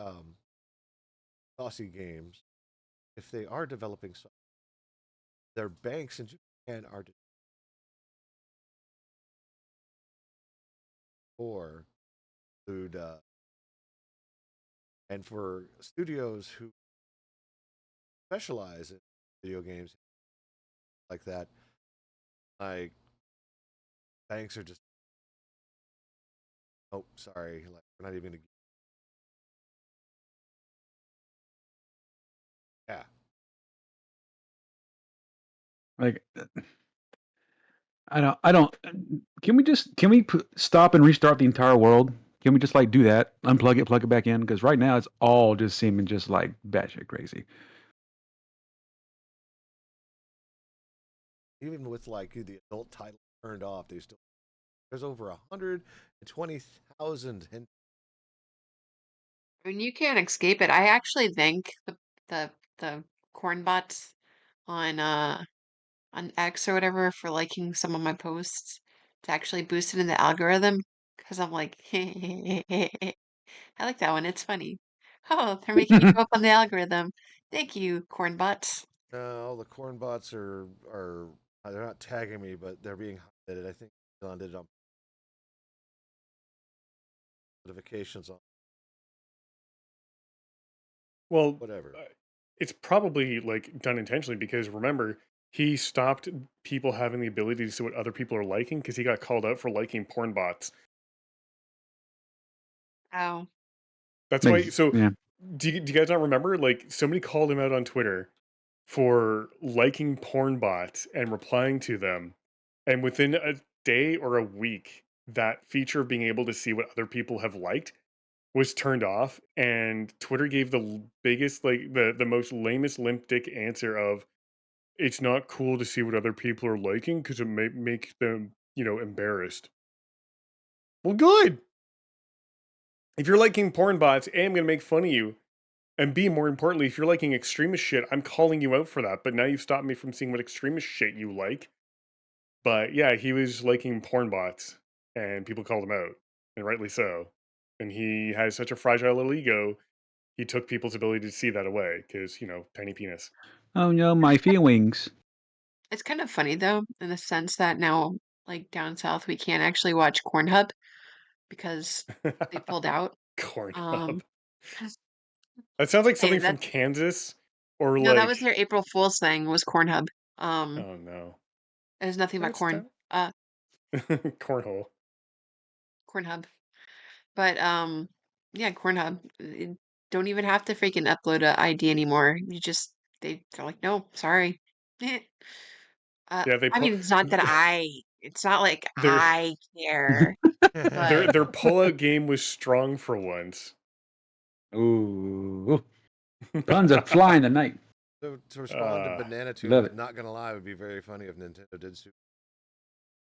saucy games, if they are developing their banks in Japan are for food and for studios who specialize in video games like that, like banks are just oh sorry, like we're not even gonna yeah. Like, I don't. Can we stop and restart the entire world? Can we just like do that? Unplug it, plug it back in? Because right now it's all just seeming just like batshit crazy. Even with like the adult title turned off, they still there's over 120,000 and I mean, you can't escape it. I actually think the the corn bots on on X or whatever for liking some of my posts to actually boost it in the algorithm because I'm like, I like that one. It's funny. Oh, they're making me go up on the algorithm. Thank you, corn bots. No, the corn bots are they're not tagging me, but they're being highlighted. I think Elon did it on notifications on Well, whatever. it's probably like done intentionally because remember, he stopped people having the ability to see what other people are liking because he got called out for liking porn bots. Oh, That's why. So, Yeah. do you guys not remember? Like, somebody called him out on Twitter for liking porn bots and replying to them. And within a day or a week, that feature of being able to see what other people have liked was turned off. And Twitter gave the biggest, like, the most lamest limp dick answer of it's not cool to see what other people are liking because it may make them, embarrassed. Well, good. If you're liking porn bots, A, I'm going to make fun of you. And B, more importantly, if you're liking extremist shit, I'm calling you out for that. But now you've stopped me from seeing what extremist shit you like. But yeah, he was liking porn bots, and people called him out, and rightly so. And he has such a fragile little ego, he took people's ability to see that away because, tiny penis. Oh no, my feelings. it's kind of funny though, in the sense that now, like down south, we can't actually watch Cornhub because they pulled out. Cornhub. Um, That sounds like hey, something from Kansas or no, that was like, their April Fool's thing was Cornhub. oh no. It was nothing but That's corn. that. Cornhole. Cornhub. But yeah, Cornhub. Don't even have to freaking upload a ID anymore. They're like, no, sorry. Yeah, I mean, it's not that it's not like their I care, their but their pullout game was strong for once. Ooh, guns are flying tonight. So to respond to uh, Banana Tuna, Love it. not gonna lie, it would be very funny if Nintendo did super.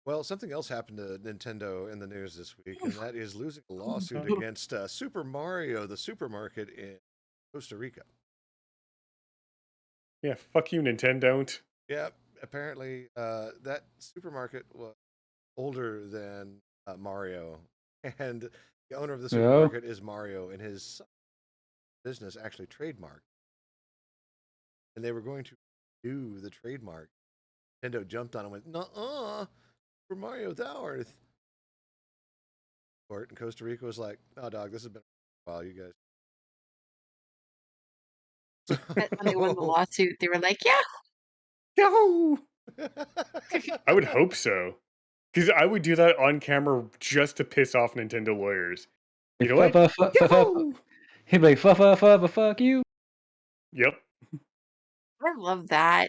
Well, something else happened to Nintendo in the news this week, and that is losing a lawsuit against Super Mario, the supermarket in Costa Rica. yeah, fuck you, Nintendo. Yep, apparently that supermarket was older than Mario, and the owner of the Oh, supermarket is Mario, and his business actually trademarked, and they were going to do the trademark. Nintendo jumped on and went, "Nuh-uh, for Mario Thorth." Court in Costa Rica was like, "No, dog, this has been a while, you guys." when they won the lawsuit, they were like, yeah. Yahoo! I would hope so. Because I would do that on camera just to piss off Nintendo lawyers. You know what? Yahoo! He'd be like, fuck you. Yep. I love that.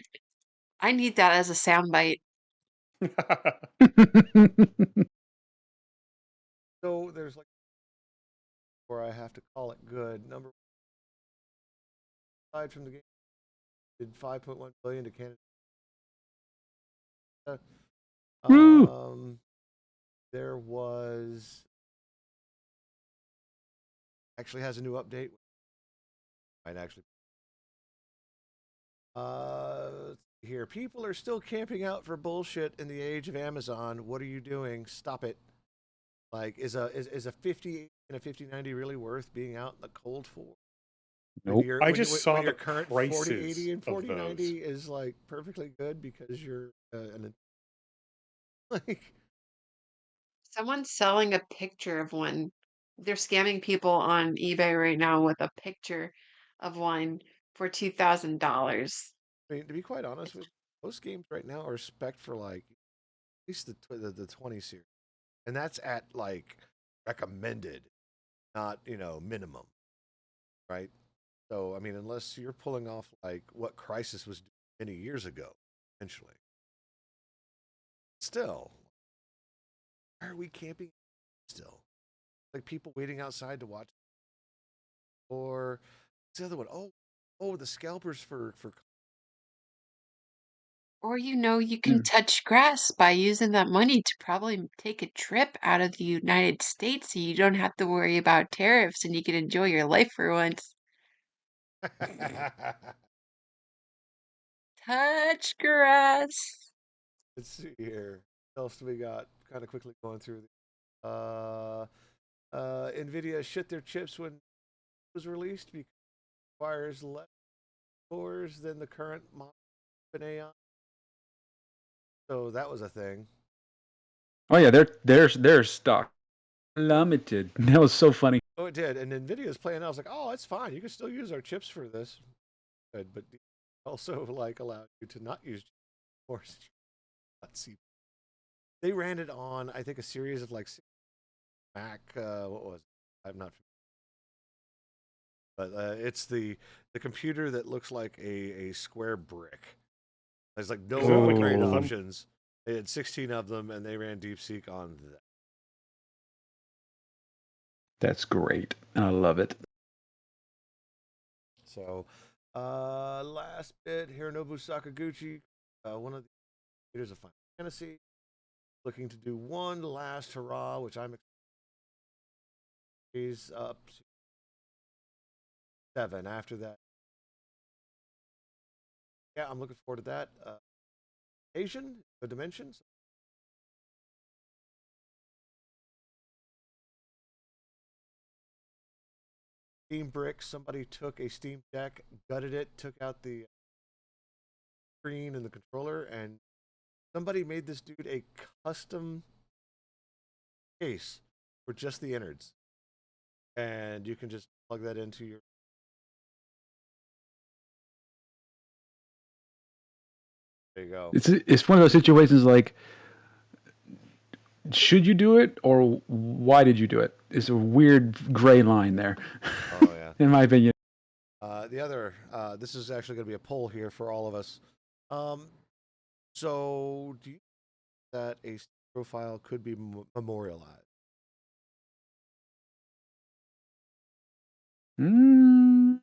I need that as a soundbite. So there's like, where I have to call it good. Number aside from the game, did 5.1 billion to Canada. Woo. There was actually has a new update. Might actually. Let's see here, people are still camping out for bullshit in the age of Amazon. What are you doing? Stop it. Like, is a 50 and a 5090 really worth being out in the cold for? When Nope. your I when, just when saw your the current prices 4080 and of those. 4090 is like perfectly good because you're like Someone's selling a picture of one. They're scamming people on eBay right now with a picture of one for $2,000. I mean, to be quite honest with you, most games right now are spec for like at least the 20 series, and that's at like recommended, not minimum, right? So I mean, unless you're pulling off like what Crisis was doing many years ago, essentially. Still, why are we camping? Still, like people waiting outside to watch, or what's the other one? Oh, the scalpers for. Or you can touch grass by using that money to probably take a trip out of the United States so you don't have to worry about tariffs and you can enjoy your life for once. Touch grass. Let's see here. What else do we got? Kind of quickly going through. Nvidia shit their chips when it was released because it requires less cores than the current model of an AI. So that was a thing. Oh yeah, their stock plummeted. That was so funny. Oh, it did. And Nvidia's playing out. I was like, oh, it's fine. You can still use our chips for this. Good, but also like allowed you to not use cores. They ran it on, I think, a series of like Mac. What was it? I'm not. But it's the computer that looks like a square brick. There's like no Is that like upgrade all of them? options. They had 16 of them, and they ran DeepSeek on that. That's great. I love it. So, last bit, Hironobu Sakaguchi, one of the creators of Final Fantasy, looking to do one last hurrah, which I'm he's up to 7 after that. Yeah, I'm looking forward to that. Asian, the Dimensions. Steam bricks. Somebody took a Steam Deck, gutted it, took out the screen and the controller, and somebody made this dude a custom case for just the innards. And you can just plug that into your. There you go. It's one of those situations like, should you do it or why did you do it? It's a weird gray line there. Oh, yeah. In my opinion. The other, this is actually going to be a poll here for all of us. So, do you think that a profile could be memorialized? Mm.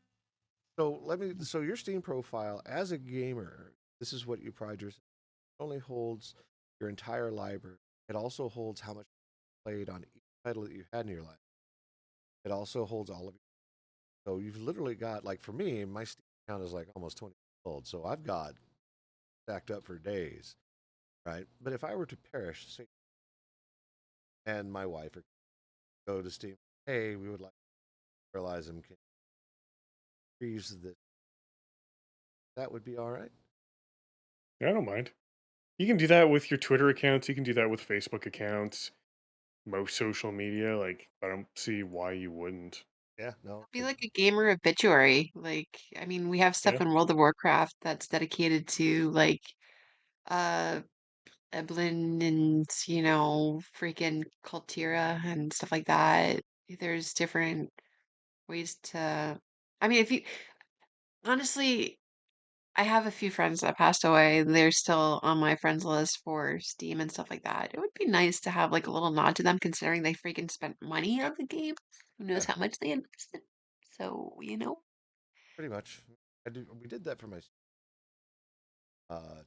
So your Steam profile as a gamer, this is what you pride yourself. It only holds your entire library. It also holds how much you played on each title that you had in your life. It also holds all of your. So you've literally got, like, for me, my Steam account is like almost 20 years old. So I've got stacked up for days, right? But if I were to perish, say, and my wife or go to Steam, hey, we would like to realize them, can freeze this. That would be all right. Yeah, I don't mind. You can do that with your Twitter accounts. You can do that with Facebook accounts. Most social media. Like, I don't see why you wouldn't. Yeah, no. Be like a gamer obituary. Like, I mean, we have stuff Yeah. in World of Warcraft that's dedicated to like uh Eblin and freaking Kultira and stuff like that. There's different ways to. I mean, if you honestly, I have a few friends that passed away. They're still on my friends list for Steam and stuff like that. It would be nice to have like a little nod to them considering they freaking spent money on the game. Who knows Yeah, how much they invested? So, pretty much. We did that for my. Uh,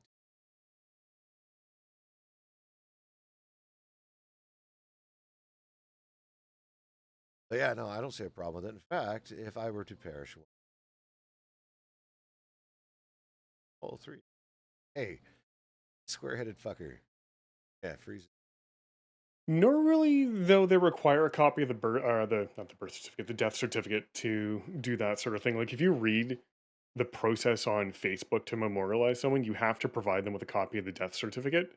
but yeah, no, I don't see a problem with it. In fact, if I were to perish, all three. Hey, square-headed fucker. Yeah, freeze. Normally, though, they require a copy of not the birth certificate, the death certificate to do that sort of thing. Like, if you read the process on Facebook to memorialize someone, you have to provide them with a copy of the death certificate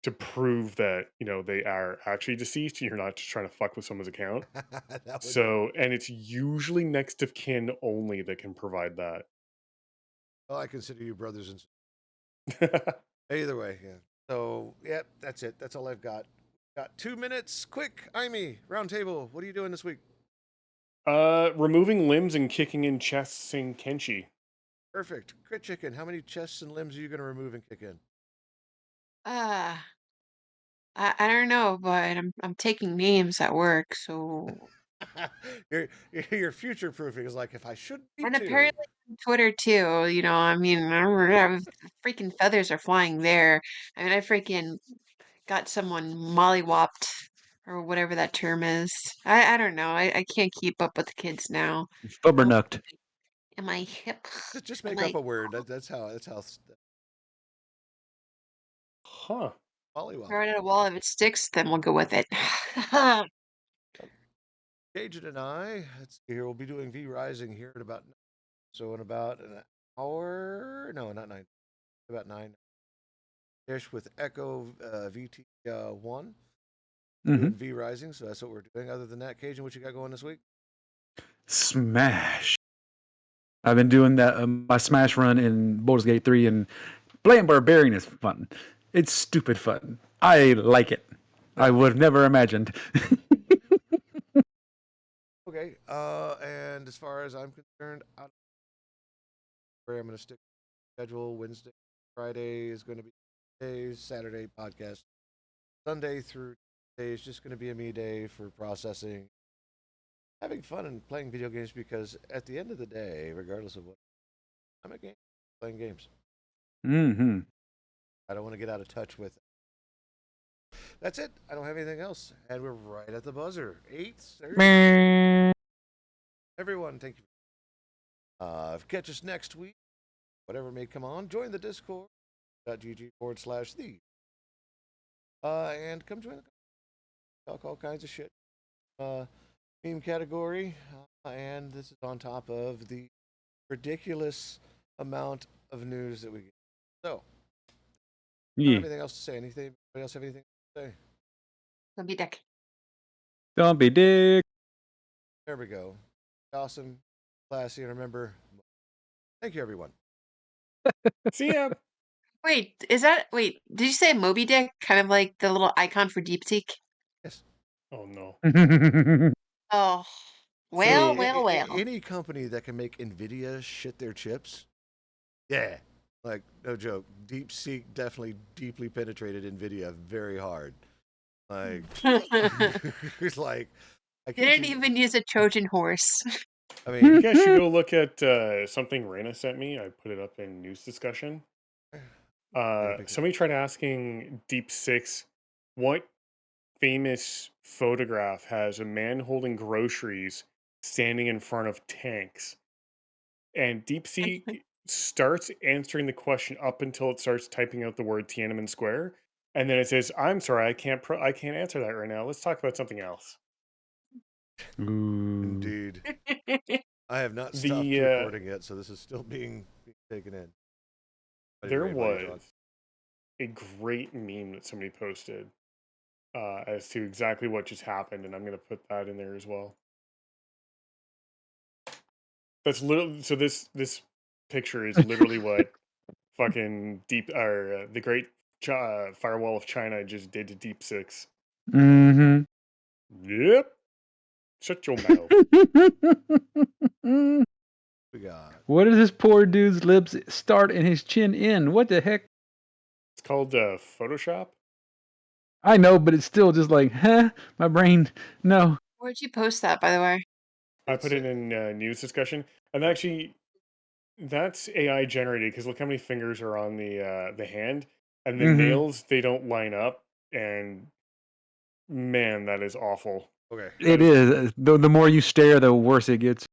to prove that, they are actually deceased. You're not just trying to fuck with someone's account. That would. So, and it's usually next of kin only that can provide that. Well, I consider you brothers and either way. Yeah. So, yeah, that's it. That's all I've got. Got 2 minutes. Quick, Imee, round table. What are you doing this week? Removing limbs and kicking in chests in Kenshi. Perfect. Crit Chicken. How many chests and limbs are you going to remove and kick in? uh I don't know, but I'm taking names at work, so Your future proofing is like, if I should be and too. apparently on Twitter too, I mean, freaking feathers are flying there. I mean, I freaking got someone mollywopped or whatever that term is. I don't know. I can't keep up with the kids now. Oh, Fubbernucked. am I hip? Just Am make I up a word. That's how. Huh. Mollywop. Throw it at a wall. If it sticks, then we'll go with it. Cajun and I, let's see here, we'll be doing V Rising here in about in about an hour. No, not 9. About 9-ish with Echo VT1 doing V Rising. So that's what we're doing. Other than that, Cajun, what you got going this week? Smash. I've been doing that my Smash run in Baldur's Gate 3, and playing Barbarian is fun. It's stupid fun. I like it. I would have never imagined. Okay. And as far as I'm concerned, I'm going to stick to the schedule. Wednesday, Friday is going to be days. Saturday podcast. Sunday through Tuesday is just going to be a me day for processing, having fun, and playing video games. Because at the end of the day, regardless of what, I'm a game playing games. Mm-hmm. I don't want to get out of touch with it. That's it. I don't have anything else. And we're right at the buzzer. 8:30. Everyone, thank you. Catch us next week. Whatever may come on. Join the Discord.gg/the. And come join the talk all kinds of shit. Meme category. And this is on top of the ridiculous amount of news that we get. So, I don't have anything else to say. Anybody else have anything to say? Don't be dick. Don't be dick. There we go. Awesome. Classy. And remember, thank you, everyone. See ya. Wait, did you say Moby Dick? Kind of like the little icon for DeepSeek? Yes. Oh no. Oh, So, well. any company that can make NVIDIA shit their chips, yeah. Like, no joke. DeepSeek definitely deeply penetrated NVIDIA very hard. Like, it's like, I They can't didn't even use a Trojan horse. I You mean, guys should go look at something Raina sent me. I put it up in news discussion. Somebody tried asking Deep Six what famous photograph has a man holding groceries standing in front of tanks. And DeepSeek starts answering the question up until it starts typing out the word Tiananmen Square, and then it says, "I'm sorry, I can't answer that right now. Let's talk about something else." Indeed. I have not stopped recording yet, so this is still being taken in. There was a great meme that somebody posted as to exactly what just happened, and I'm going to put that in there as well. That's literally, so this picture is literally what fucking the Great Firewall of China just did to Deep Six. Mm-hmm. Yep. Shut your mouth. We got. What does this poor dude's lips start and his chin end? What the heck? It's called Photoshop. I know, but it's still just like, huh? My brain, no. Where'd you post that, by the way? I put it in news discussion, and actually, that's AI generated because look how many fingers are on the hand, and the nails, they don't line up, and man, that is awful. Okay. It is. The more you stare, the worse it gets.